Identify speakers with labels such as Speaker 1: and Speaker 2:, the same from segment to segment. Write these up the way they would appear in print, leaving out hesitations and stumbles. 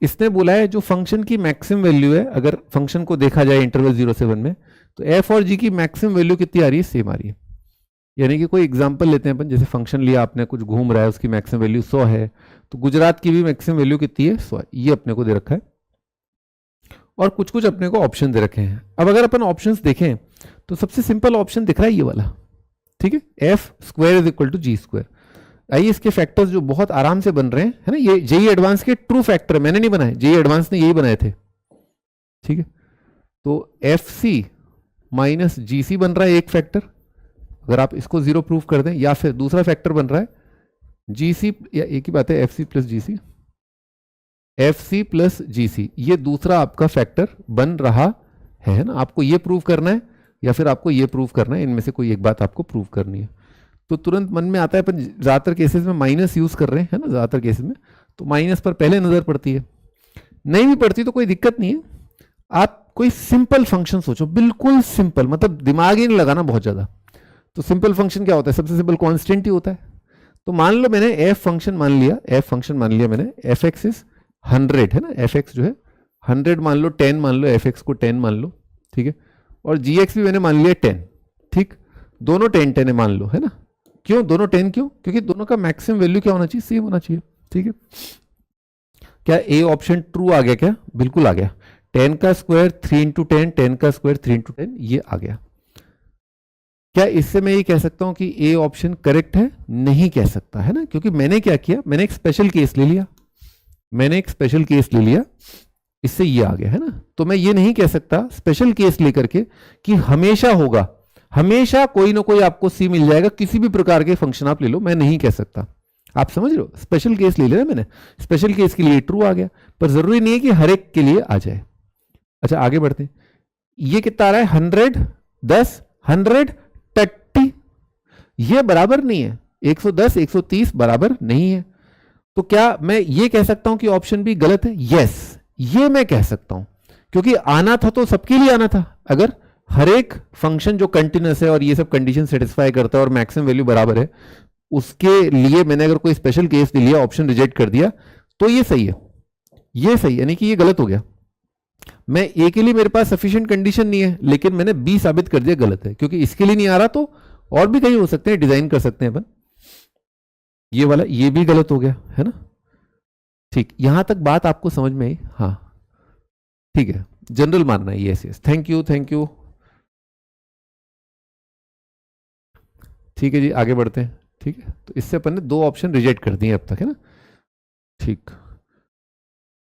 Speaker 1: इसने बोला है जो फंक्शन की मैक्सिमम वैल्यू है, अगर फंक्शन को देखा जाए इंटरवल 0 से 1 में, तो एफ और जी की मैक्सिमम वैल्यू कितनी आ रही है, सेम आ रही है। यानी कि कोई एग्जांपल लेते हैं अपन, जैसे फंक्शन लिया आपने, कुछ घूम रहा है, उसकी मैक्सिमम वैल्यू 100 है, तो गुजरात की भी मैक्सिमम वैल्यू कितनी है, 100। ये अपने को दे रखा है और कुछ कुछ अपने को ऑप्शन दे रखे हैं। अब अगर अपन ऑप्शंस देखें तो सबसे सिंपल ऑप्शन दिख रहा है ये वाला, ठीक है, f square is equal to g square. आइए इसके फैक्टर्स जो बहुत आराम से बन रहे हैं, है ना, ये जेई एडवांस के ट्रू फैक्टर मैंने नहीं बनाए, जेई एडवांस ने यही बनाए थे, ठीक है। तो एफ सी माइनस जी सी बन रहा है एक फैक्टर, अगर आप इसको 0 प्रूफ कर दें, या फिर दूसरा फैक्टर बन रहा है जी सी, या एक ही बात है, एफ सी प्लस जी सी, एफ सी प्लस जी सी, ये दूसरा आपका फैक्टर बन रहा है ना। आपको ये प्रूव करना है या फिर आपको ये प्रूव करना है, इनमें से कोई एक बात आपको प्रूव करनी है। तो तुरंत मन में आता है, अपन ज़्यादातर केसेस में माइनस यूज़ कर रहे हैं, है ना, ज़्यादातर केसेस में तो माइनस पर पहले नज़र पड़ती है। नहीं भी पड़ती तो कोई दिक्कत नहीं है, आप कोई सिंपल फंक्शन सोचो, बिल्कुल सिंपल, मतलब दिमाग ही नहीं लगाना बहुत ज़्यादा। तो सिंपल फंक्शन क्या होता है, सबसे सिंपल कांस्टेंट ही होता है। तो मान लो मैंने एफ फंक्शन मान लिया, एफ फंक्शन मान लिया मैंने, एफ एक्स इज 100, है ना, एफ एक्स जो है 100 मान लो, 10 मान लो, एफ एक्स को 10 मान लो, ठीक है, और जी एक्स भी मैंने मान लिया 10, ठीक, दोनों 10 10 है मान लो, है ना। क्यों दोनों 10, क्यों, क्योंकि दोनों का मैक्सिमम वैल्यू क्या होना चाहिए, सेम होना चाहिए, ठीक है। क्या ए ऑप्शन ट्रू आ गया, क्या बिल्कुल आ गया, 10 का स्क्वायर 3 इंटू 10, 10 का स्क्वायर 3 इंटू 10, ये आ गया। क्या इससे मैं ये कह सकता हूं कि ए ऑप्शन करेक्ट है, नहीं कह सकता, है ना, क्योंकि मैंने क्या किया, मैंने एक स्पेशल केस ले लिया, मैंने एक स्पेशल केस ले लिया, इससे ये आ गया, है ना। तो मैं ये नहीं कह सकता स्पेशल केस लेकर के कि हमेशा होगा, हमेशा कोई ना कोई आपको सी मिल जाएगा, किसी भी प्रकार के फंक्शन आप ले लो, मैं नहीं कह सकता। आप समझ रहे हो, स्पेशल केस ले लिया मैंने, स्पेशल केस के लिए ट्रू आ गया, पर जरूरी नहीं है कि हर एक के लिए आ जाए। अच्छा आगे बढ़ते हैं, ये कितना आ रहा है, 100 10 130, ये बराबर नहीं है, 110 130 बराबर नहीं है। तो क्या मैं ये कह सकता हूं कि ऑप्शन बी गलत है, यस ये मैं कह सकता हूं, क्योंकि आना था तो सबके लिए आना था। अगर हर एक फंक्शन जो कंटिन्यूअस है और ये सब कंडीशन सेटिस्फाई करता है और मैक्सिमम वैल्यू बराबर है, उसके लिए मैंने अगर कोई स्पेशल केस ले लिया, ऑप्शन रिजेक्ट कर दिया, तो ये सही है, ये सही, यानी कि ये गलत हो गया। मैं ए के लिए मेरे पास सफिशिएंट कंडीशन नहीं है, लेकिन मैंने बी साबित कर दिया गलत है, क्योंकि इसके लिए नहीं आ रहा तो और भी कहीं हो सकते हैं, डिजाइन कर सकते हैं अपन। ये वाला ये भी गलत हो गया, है ना, ठीक, यहां तक बात आपको समझ में आई, हाँ ठीक है, जनरल मानना है, yes yes, thank you thank you, ठीक है जी आगे बढ़ते हैं, ठीक है। तो इससे अपन ने 2 ऑप्शन रिजेक्ट कर दिए अब तक, है ना, ठीक।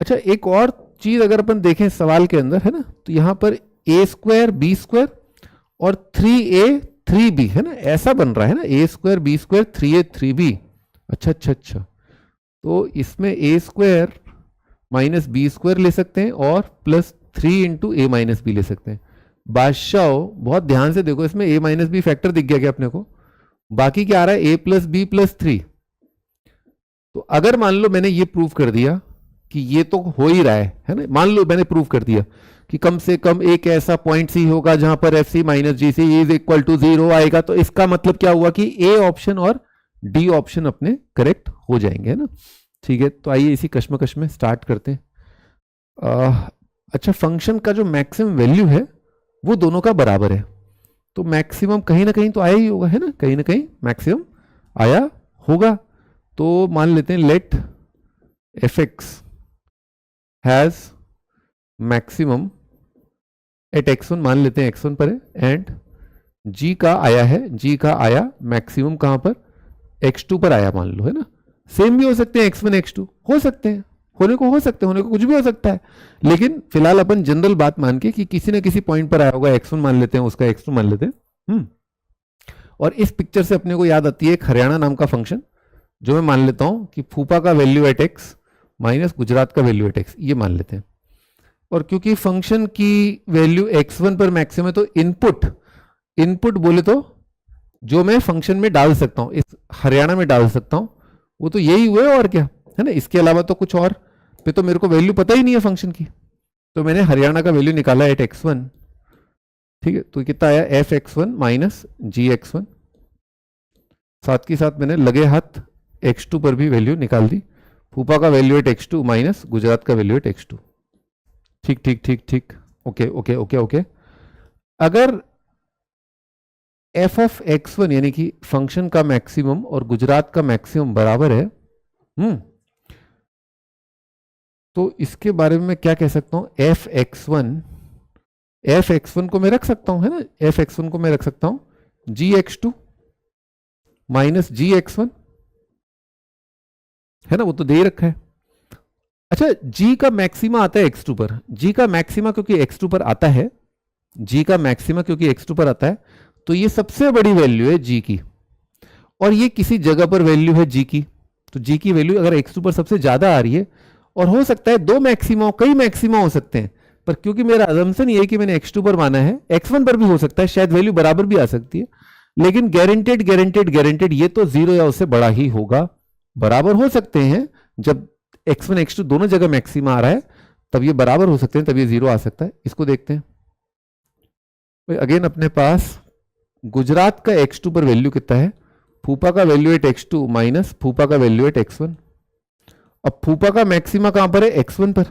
Speaker 1: अच्छा एक और चीज अगर अपन देखें सवाल के अंदर, है ना, तो यहां पर ए स्क्वायर बी स्क्वायर और 3a 3b, है ना, ऐसा बन रहा है ना, ए square B square 3a 3b, अच्छा अच्छा अच्छा, तो इसमें ए स्क्वायर माइनस बी स्क्वायर ले सकते हैं और प्लस 3 इंटू ए माइनस बी ले सकते हैं। बादशाह बहुत ध्यान से देखो, इसमें ए माइनस बी फैक्टर दिख गया क्या अपने को, बाकी क्या आ रहा है, ए प्लस बी प्लस 3। तो अगर मान लो मैंने ये प्रूव कर दिया कि ये तो हो ही रहा है ना, मान लो मैंने प्रूव कर दिया कि कम से कम एक ऐसा पॉइंट सी होगा जहां पर F C minus G C is equal to 0 आएगा, तो इसका मतलब क्या हुआ कि ए ऑप्शन और डी ऑप्शन अपने करेक्ट हो जाएंगे, है ना, ठीक है। तो आइए इसी कश्मकश में स्टार्ट करते हैं। अच्छा फंक्शन का जो मैक्सिमम वैल्यू है वो दोनों का बराबर है, तो मैक्सिमम कहीं ना कहीं तो आया ही होगा, है ना, कहीं ना कहीं मैक्सिमम आया होगा। तो मान लेते हैं let f x has maximum at x1, मान लेते हैं x1 पर है, एंड g का आया है, g का आया मैक्सिमम कहां पर, x2 पर आया मान लो, है ना। सेम भी हो सकते हैं x1 x2, हो सकते हैं, होने को हो सकते हैं, होने को कुछ भी हो सकता है, लेकिन फिलहाल अपन जनरल बात मान के कि किसी ना किसी पॉइंट पर आया होगा, x1 मान लेते हैं, उसका x2 मान लेते हैं। और इस पिक्चर से अपने को याद आती है एक हरियाणा नाम का फंक्शन, जो मैं मान लेता हूं कि फूफा का value at x minus Gujarat का वैल्यू एट x, ये मान लेते हैं। और क्योंकि फंक्शन की वैल्यू x1 पर मैक्सिमम है, तो इनपुट बोले तो जो मैं फंक्शन में डाल सकता हूं, इस हरियाणा में डाल सकता हूं, वो तो यही हुए और क्या, है ना, इसके अलावा तो कुछ और पे तो मेरे को वैल्यू पता ही नहीं है फंक्शन की। तो मैंने हरियाणा का वैल्यू निकाला एट x1, ठीक है, तो कितना आया एफ x1 माइनस जी x1, साथ के साथ मैंने लगे हाथ x2 पर भी वैल्यू निकाल दी, फूफा का value eight x2 minus Gujarat का वैल्यू एट x2। ठीक ठीक ठीक ठीक, ओके ओके ओके ओके। अगर f ऑफ x1 यानी कि फंक्शन का मैक्सिमम और गुजरात का मैक्सिमम बराबर है, तो इसके बारे में मैं क्या कह सकता हूं, एफ एक्स वन को मैं रख सकता हूं, है ना, एफ एक्स वन को मैं रख सकता हूं g x two minus g x one, है ना, वो तो दे ही रखा है। अच्छा, जी का मैक्सिमा आता है x2 पर, जी का मैक्सिमा क्योंकि x2 पर आता है, जी का मैक्सिमा क्योंकि x2 पर आता है, तो ये सबसे बड़ी वैल्यू है जी की, और ये किसी जगह पर वैल्यू है जी की, तो जी की वैल्यू अगर x2 पर सबसे ज्यादा आ रही है, और हो सकता है दो मैक्सिमा, कई मैक्सिमा हो सकते हैं, पर क्योंकि मेरा अजम्पशन ये है कि मैंने x2 पर माना है, x1 पर भी हो सकता है, शायद वैल्यू बराबर भी आ सकती है, लेकिन गारंटेड गारंटेड गारंटेड ये तो जीरो या उससे बड़ा ही होगा। बराबर हो सकते हैं जब x1 x2 दोनों जगह मैक्सिमा आ रहा है, तब ये बराबर हो सकते हैं, तब ये जीरो आ सकता है। इसको देखते हैं। अगेन अपने पास गुजरात का x2 पर वैल्यू कितना है, फूफा का वैल्यू एट x2 माइनस फूफा का वैल्यू एट x1। अब फूफा का मैक्सिमा कहां पर है, x1 पर,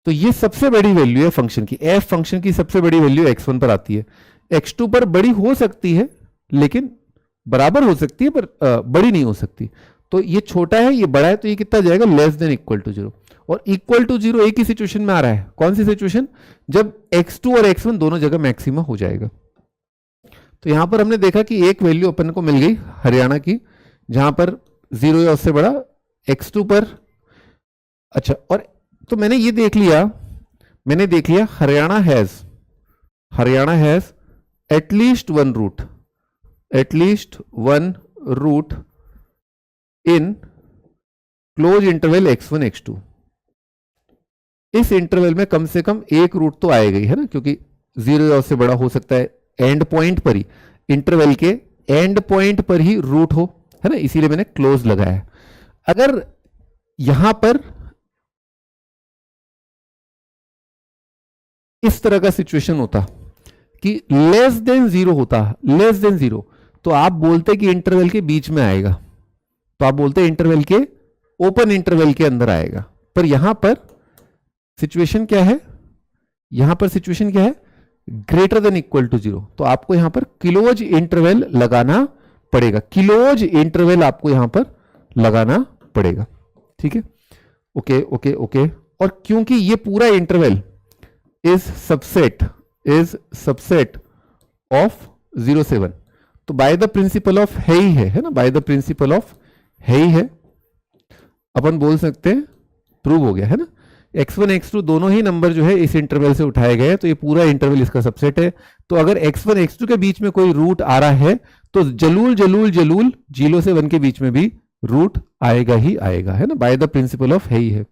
Speaker 1: तो ये सबसे बड़ी वैल्यू है फंक्शन की, f फंक्शन की सबसे बड़ी वैल्यू x1 पर आती है, x2 पर बड़ी हो सकती है लेकिन बराबर हो सकती है, पर बड़ी नहीं हो सकती। तो ये छोटा है ये बड़ा है, तो ये कितना जाएगा, less than equal to zero, और इक्वल टू जीरो एक ही सिचुएशन में आ रहा है, कौन सी सिचुएशन, जब x2 और x1 दोनों जगह मैक्सिमा हो जाएगा। तो यहां पर हमने देखा कि एक वैल्यू अपन को मिल गई हरियाणा की, जहां पर जीरो या उससे बड़ा x2 पर। अच्छा, और तो मैंने ये देख लिया Haryana has at least one root in close interval x1 x2। इस इंटरवल में कम से कम एक रूट तो आएगा ही, है ना, क्योंकि जीरो या उससे बड़ा हो सकता है, एंड पॉइंट पर ही, इंटरवल के एंड पॉइंट पर ही रूट हो, है ना, इसीलिए मैंने क्लोज लगाया है। अगर यहां पर इस तरह का सिचुएशन होता कि लेस देन जीरो, तो आप बोलते कि इंटरवल के बीच में आएगा, तो आप बोलते इंटरवल के ओपन इंटरवल के अंदर आएगा, पर यहां पर सिचुएशन क्या है, greater than equal to zero, तो आपको यहां पर क्लोज इंटरवल लगाना पड़ेगा, ठीक है, ओके ओके ओके। और क्योंकि ये पूरा इंटरवल इज सबसेट ऑफ 07, तो बाय द प्रिंसिपल ऑफ है ना, बाय द प्रिंसिपल ऑफ है अपन बोल सकते हैं प्रूव हो गया, है ना। x1 x2 दोनों ही नंबर जो है इस इंटरवल से उठाए गए, तो ये पूरा इंटरवल इसका सबसेट है। तो अगर x1 x2 के बीच में कोई रूट आ रहा है, तो जलूल 0 से 1 के बीच में भी रूट आएगा ही आएगा, है ना, बाय द प्रिंसिपल ऑफ है।